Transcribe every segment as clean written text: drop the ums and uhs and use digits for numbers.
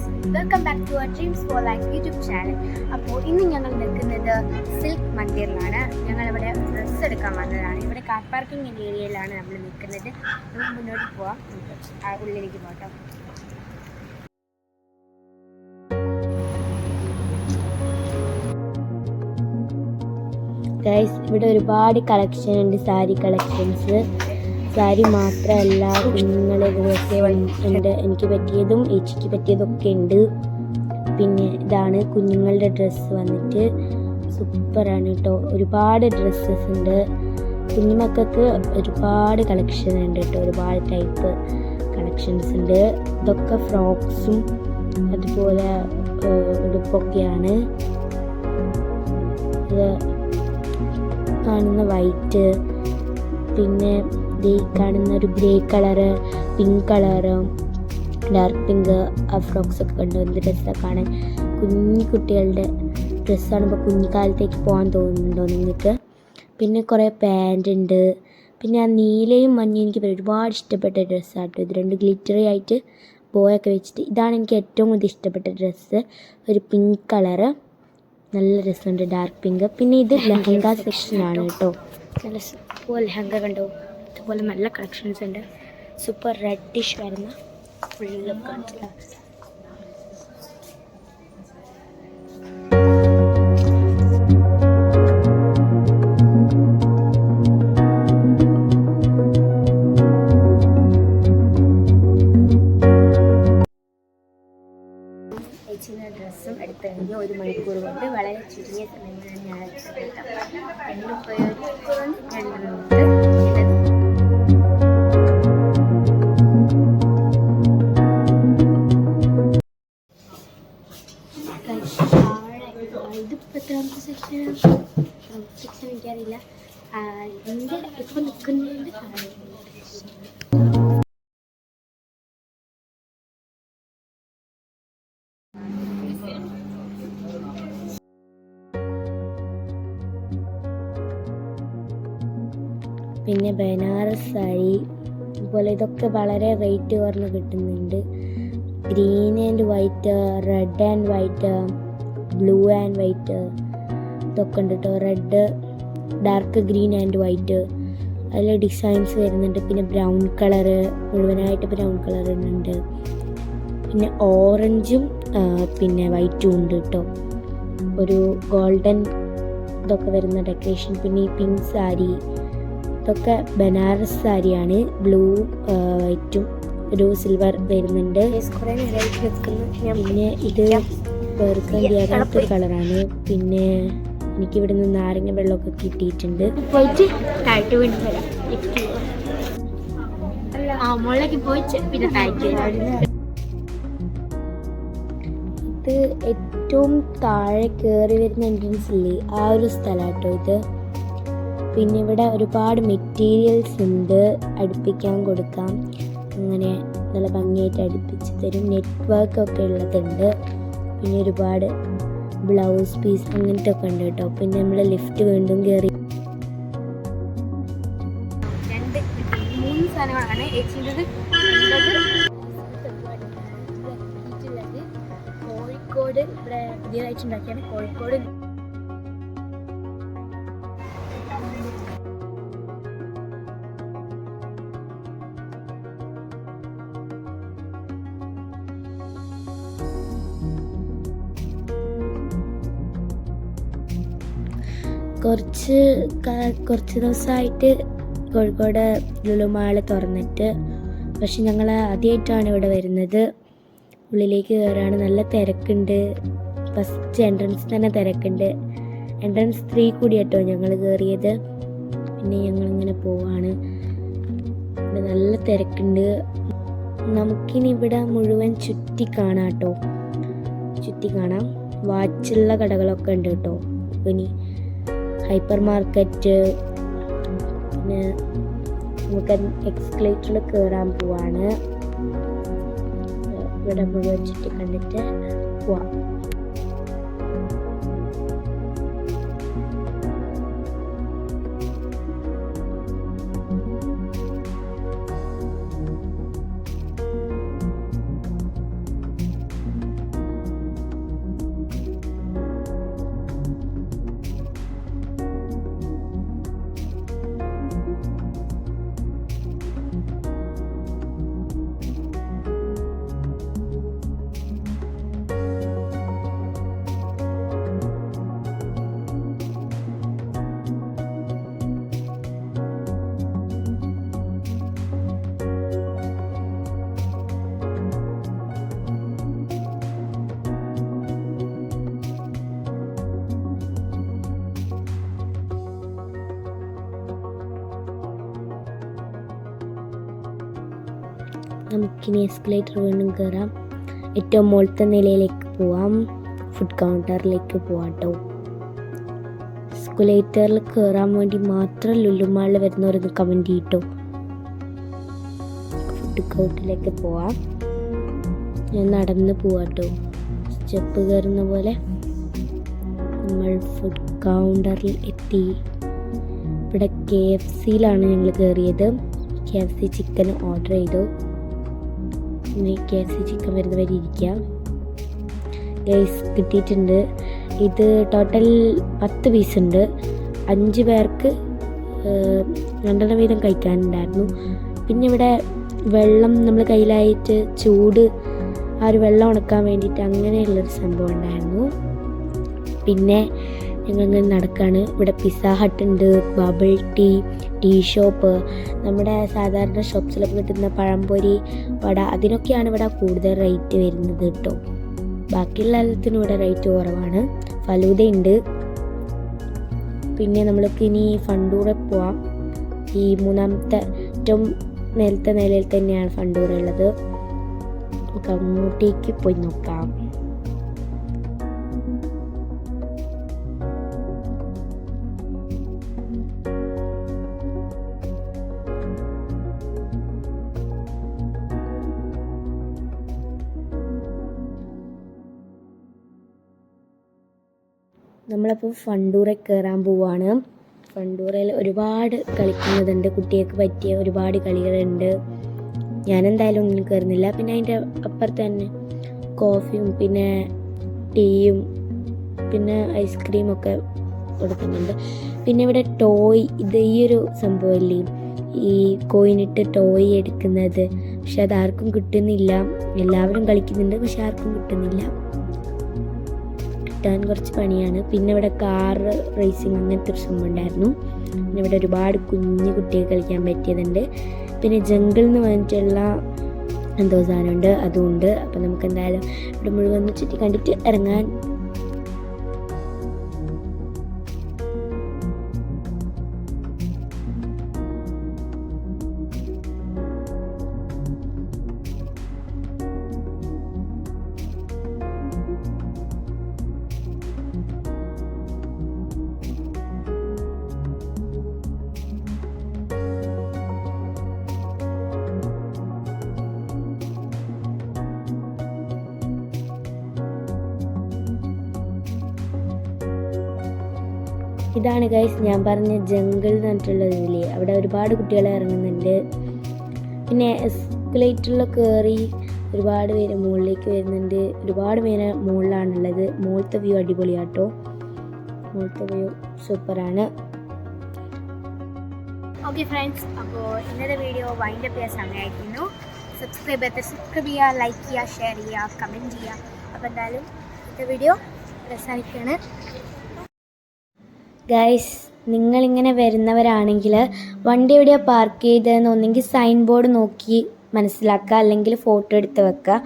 Guys, welcome back to dreams for life YouTube channel. അപ്പോൾ ഇന്ന് ഞങ്ങൾ നിൽക്കുന്നത് സിൽക്ക് മന്ദിറിലാണ്. ഞങ്ങളിവിടെ ഡ്രസ്സ് എടുക്കാൻ വന്നതാണ്. ഇവിടെ കാർ പാർക്കിംഗ് ഏരിയയിലാണ് നമ്മൾ നിൽക്കുന്നത്. നമുക്ക് മുന്നോട്ട് പോവാം, ഉള്ളിലേക്ക് പോകാം. ഗൈസ്, ഇവിടെ ഒരുപാട് കളക്ഷൻ ഉണ്ട്. സാരി കളക്ഷൻസ്, സാരി മാത്രമല്ല കുഞ്ഞുങ്ങളെ ഡ്രസ്സ് ഉണ്ട്. എനിക്ക് പറ്റിയതും ഏച്ചിക്ക് പറ്റിയതൊക്കെ ഉണ്ട്. പിന്നെ ഇതാണ് കുഞ്ഞുങ്ങളുടെ ഡ്രസ്സ് വന്നിട്ട് സൂപ്പറാണ് കേട്ടോ. ഒരുപാട് ഡ്രസ്സസ് ഉണ്ട്. കുഞ്ഞുമക്കൾക്ക് ഒരുപാട് കളക്ഷൻ ഉണ്ട് കേട്ടോ. ഒരുപാട് ടൈപ്പ് കളക്ഷൻസ് ഉണ്ട്. ഇതൊക്കെ ഫ്രോക്സും അതുപോലെ ഉടുപ്പൊക്കെയാണ്. ഇത് കാണുന്ന വൈറ്റ്, പിന്നെ ഈ കാണുന്ന ഒരു grey colour, pink colour, dark pink, ആ ഫ്രോക്സ് ഒക്കെ കണ്ടു. എന്ത് ഡ്രസ്സാണ് കാണാൻ. കുഞ്ഞു കുട്ടികളുടെ ഡ്രസ്സാണ്. ഇപ്പോൾ കുഞ്ഞിക്കാലത്തേക്ക് പോകാൻ തോന്നുന്നുണ്ടോ നിങ്ങൾക്ക്? പിന്നെ കുറേ പാൻറ് ഉണ്ട്. പിന്നെ ആ നീലയും മഞ്ഞയും എനിക്ക് ഒരുപാട് ഇഷ്ടപ്പെട്ട ഡ്രസ്സാട്ടോ. ഇത് രണ്ട് ഗ്ലിറ്ററി ആയിട്ട് ബോയൊക്കെ വെച്ചിട്ട്, ഇതാണ് എനിക്ക് ഏറ്റവും കൂടുതൽ ഇഷ്ടപ്പെട്ട ഡ്രസ്സ്. ഒരു പിങ്ക് കളറ്, നല്ല രസമുണ്ട്, ഡാർക്ക് പിങ്ക്. പിന്നെ ഇത് ലെഹങ്ക സെക്ഷനാണ് കേട്ടോ. നല്ല സൂപ്പർ ലെഹങ്ക കണ്ടോ. അതുപോലെ നല്ല കളക്ഷൻസ് ഉണ്ട്. സൂപ്പർ റെഡിഷ് വരുന്ന ഫുള്ള് കാണിച്ചില്ല. ചേച്ചിയുടെ ഡ്രസ്സും എടുത്തു കഴിഞ്ഞ് 1 മണിക്കൂർ കൊണ്ട് വളരെ ചുരുങ്ങിയ സമയങ്ങളിൽ ഞാൻ എടുത്തിട്ട് 2 മണിക്കൂർ കൊണ്ട് 2 മിനിറ്റ്. ഇതിപ്പോൾ എത്രാമത്തെ സെക്ഷൻ എനിക്കറിയില്ല. ഇതിൻ്റെ ഇപ്പോൾ നിൽക്കുന്നതിൻ്റെ താഴെ പിന്നെ ബനാറസ് സാരി, അതുപോലെ ഇതൊക്കെ വളരെ റേറ്റ് കുറഞ്ഞ് കിട്ടുന്നുണ്ട്. Green and white, red and white, blue and white, ഇതൊക്കെ ഉണ്ട് കേട്ടോ. Red, dark green and white, അതിൽ ഡിസൈൻസ് വരുന്നുണ്ട്. പിന്നെ ബ്രൗൺ കളറ്, മുഴുവനായിട്ട് ബ്രൗൺ കളർ ഉണ്ട്. പിന്നെ ഓറഞ്ചും പിന്നെ വൈറ്റും ഉണ്ട് കേട്ടോ. ഒരു ഗോൾഡൻ ഇതൊക്കെ വരുന്ന ഡെക്കറേഷൻ. പിന്നെ ഈ പിങ്ക് സാരി, ഇതൊക്കെ ബനാറസ് സാരിയാണ്. ബ്ലൂ വൈറ്റും ഒരു സിൽവർ വരുന്നുണ്ട്. പിന്നെ ഇത് ബർഗണ്ടി അങ്ങനത്തെ കളറാണ്. പിന്നെ എനിക്കിവിടെ നിന്ന് നാരങ്ങ വെള്ളമൊക്കെ കിട്ടിയിട്ടുണ്ട്. പോയിട്ട് താഴ്ത്തു വീണ്ടും വരാം. മുകളിലേക്ക് പോയിട്ട് പിന്നെ താഴ്ത്തു. ഇത് ഏറ്റവും താഴെ കയറി വരുന്ന എൻട്രൻസ് ഇല്ലേ, ആ ഒരു സ്ഥലമാട്ടോ ഇത്. പിന്നെ ഇവിടെ ഒരുപാട് മെറ്റീരിയൽസ് ഉണ്ട്, അടുപ്പിക്കാൻ കൊടുക്കാം. അങ്ങനെ നല്ല ഭംഗിയായിട്ട് അടുപ്പിച്ച് തരും. നെറ്റ്വർക്ക് ഒക്കെ ഉള്ളതുണ്ട്. പിന്നെ ഒരുപാട് ബ്ലൗസ് പീസ് അങ്ങനത്തെ ഒക്കെ ഉണ്ട് കേട്ടോ. പിന്നെ നമ്മൾ ലിഫ്റ്റ് വീണ്ടും കയറി. 3 സാധനങ്ങളാണ് ഏച്ചിൻ്റെത്. കോഴിക്കോട് ഇവിടെ പുതിയതായിട്ട് ഉണ്ടാക്കിയാണ്. കോഴിക്കോട് കുറച്ച് ദിവസമായിട്ട് കോഴിക്കോട് ലുലു മാൾ തുറന്നിട്ട്, പക്ഷെ ഞങ്ങൾ ആദ്യമായിട്ടാണ് ഇവിടെ വരുന്നത്. ഉള്ളിലേക്ക് കയറാണ്, നല്ല തിരക്കുണ്ട്. ഫസ്റ്റ് എൻട്രൻസ് തന്നെ തിരക്കുണ്ട്. എൻട്രൻസ് 3 കൂടി കേട്ടോ ഞങ്ങൾ കയറിയത്. പിന്നെ ഞങ്ങളിങ്ങനെ പോവാണ്. ഇവിടെ നല്ല തിരക്കുണ്ട്. നമുക്കിനി ഇവിടെ മുഴുവൻ ചുറ്റി കാണാം കേട്ടോ. ചുറ്റി കാണാം. വാച്ചുള്ള കടകളൊക്കെ ഉണ്ട് കേട്ടോ. ഇനി ഹൈപ്പർ മാർക്കറ്റ്. പിന്നെ നമുക്ക് എക്സ്കലേറ്ററിൽ കയറാൻ പോവാണ്. ഇവിടെ മുഴുവൻ ചുറ്റി കണ്ടിട്ട് പോവാം. നമുക്കിനി എസ്കലേറ്റർ വീണ്ടും കയറാം. ഏറ്റവും മുകളിലത്തെ നിലയിലേക്ക് പോവാം. ഫുഡ് കൗണ്ടറിലേക്ക് പോവാം കേട്ടോ. എസ്കലേറ്ററിൽ കയറാൻ വേണ്ടി മാത്രം ലുലുമാളിൽ വരുന്നവരൊന്ന് കമൻറ്റ് ചെയ്യട്ടോ. ഫുഡ് കൗണ്ടറിലേക്ക് പോവാം. ഞാൻ നടന്ന് പോവാട്ടോ. സ്റ്റെപ്പ് കയറുന്ന പോലെ നമ്മൾ ഫുഡ് കൗണ്ടറിൽ എത്തി. ഇവിടെ KFCയിലാണ് ഞങ്ങൾ കയറിയത്. KFC ചിക്കൻ ഓർഡർ ചെയ്തു. ഇനി KFC ചിക്കൻ വരുന്ന വരെ ഇരിക്കാം. ഗൈസ് കിട്ടിയിട്ടുണ്ട്. ഇത് ടോട്ടൽ 10 പീസ് ഉണ്ട്. 5 പേർക്ക് 2 വീതം കഴിക്കാനുണ്ടായിരുന്നു. പിന്നെ ഇവിടെ വെള്ളം നമ്മൾ കയ്യിലായിട്ട് ചൂട് ആ ഒരു വെള്ളം ഉണക്കാൻ വേണ്ടിയിട്ട് അങ്ങനെയുള്ളൊരു സംഭവം ഉണ്ടായിരുന്നു. പിന്നെ ഞങ്ങളിങ്ങനെ നടക്കുകയാണ്. ഇവിടെ പിസ്സ ഹട്ട് ഉണ്ട്, ബബിൾ ടീ ഷോപ്പ്, നമ്മുടെ സാധാരണ ഷോപ്സിലൊക്കെ കിട്ടുന്ന പഴംപൊരി, വട, അതിനൊക്കെയാണ് ഇവിടെ കൂടുതൽ റേറ്റ് വരുന്നത് കേട്ടോ. ബാക്കിയുള്ള എല്ലാത്തിനും ഇവിടെ റേറ്റ് കുറവാണ്. ഫലൂദ ഉണ്ട്. പിന്നെ നമ്മൾക്ക് ഇനി ഫണ്ടൂറെ പോവാം. ഈ 3ാമത്തെ ഏറ്റവും നേരത്തെ നിലയിൽ തന്നെയാണ് ഫണ്ടൂറ ഉള്ളത്. നമുക്ക് അങ്ങോട്ടേക്ക് പോയി നോക്കാം. നമ്മളപ്പോൾ ഫണ്ടൂറെ കയറാൻ പോവാണ്. ഫണ്ടൂറയിൽ ഒരുപാട് കളിക്കുന്നതുണ്ട്. കുട്ടികൾക്ക് പറ്റിയ ഒരുപാട് കളികളുണ്ട്. ഞാനെന്തായാലും ഒന്നും കയറുന്നില്ല. പിന്നെ അതിൻ്റെ അപ്പുറത്ത് തന്നെ കോഫിയും പിന്നെ ടീയും പിന്നെ ഐസ്ക്രീമൊക്കെ കൊടുക്കുന്നുണ്ട്. പിന്നെ ഇവിടെ ടോയ്, ഇത് ഈ ഒരു സംഭവമില്ലേ, ഈ കോയിനിട്ട് ടോയ് എടുക്കുന്നത്. പക്ഷെ അതാർക്കും കിട്ടുന്നില്ല. എല്ലാവരും കളിക്കുന്നുണ്ട്, പക്ഷെ ആർക്കും കിട്ടുന്നില്ല. കിട്ടാൻ കുറച്ച് പണിയാണ്. പിന്നെ ഇവിടെ കാർ റേസിങ് അങ്ങനത്തെ ഒരു സംഭവം ഉണ്ടായിരുന്നു. പിന്നെ ഇവിടെ ഒരുപാട് കുഞ്ഞു കുട്ടികൾ കളിക്കാൻ പറ്റിയതുണ്ട്. പിന്നെ ജംഗിൾ എന്ന് പറഞ്ഞിട്ടുള്ള എന്തോ സാധനമുണ്ട്, അതുമുണ്ട്. അപ്പം നമുക്ക് എന്തായാലും ഇവിടെ മുഴുവൻ ചുറ്റി കണ്ടിട്ട് ഇറങ്ങാൻ. ഇതാണ് ഗൈസ് ഞാൻ പറഞ്ഞ ജംഗിൾ എന്ന് പറഞ്ഞിട്ടുള്ളതില്ലേ, അവിടെ ഒരുപാട് കുട്ടികൾ ഇറങ്ങുന്നുണ്ട്. പിന്നെ എസ്കലേറ്ററിൽ കയറി ഒരുപാട് പേര് മുകളിലേക്ക് വരുന്നുണ്ട്. ഒരുപാട് പേര് മുകളിലാണുള്ളത്. മുകളിലത്തെ വ്യൂ അടിപൊളിയാട്ടോ. മുകളിലത്തെ വ്യൂ സൂപ്പറാണ്. ഓക്കെ ഫ്രണ്ട്സ്, അപ്പോൾ ഇന്നത്തെ വീഡിയോ വൈൻഡ് അപ്പ് ചെയ്യാൻ സമയമായിരുന്നു. സബ്സ്ക്രൈബ് ചെയ്യുക, ലൈക്ക് ചെയ്യുക, ഷെയർ ചെയ്യുക, കമൻറ്റ് ചെയ്യുക. അപ്പോൾ എന്തായാലും ഇന്നത്തെ വീഡിയോ അവസാനിക്കുകയാണ്. ഗൈസ്, നിങ്ങളിങ്ങനെ വരുന്നവരാണെങ്കിൽ വണ്ടി എവിടെയാണ് പാർക്ക് ചെയ്തതെന്ന് ഒന്നെങ്കിൽ സൈൻ ബോർഡ് നോക്കി മനസ്സിലാക്കുക, അല്ലെങ്കിൽ ഫോട്ടോ എടുത്ത് വെക്കുക.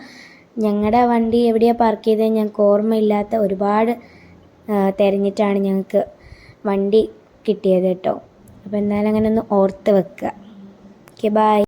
ഞങ്ങളുടെ വണ്ടി എവിടെയാണ് പാർക്ക് ചെയ്തത് ഞങ്ങൾക്ക് ഓർമ്മയില്ലാത്ത ഒരുപാട് തിരഞ്ഞിട്ടാണ് ഞങ്ങൾക്ക് വണ്ടി കിട്ടിയത് കേട്ടോ. അപ്പോൾ എന്തായാലും അങ്ങനെ ഒന്ന് ഓർത്ത് വെക്കുക. Okay, by.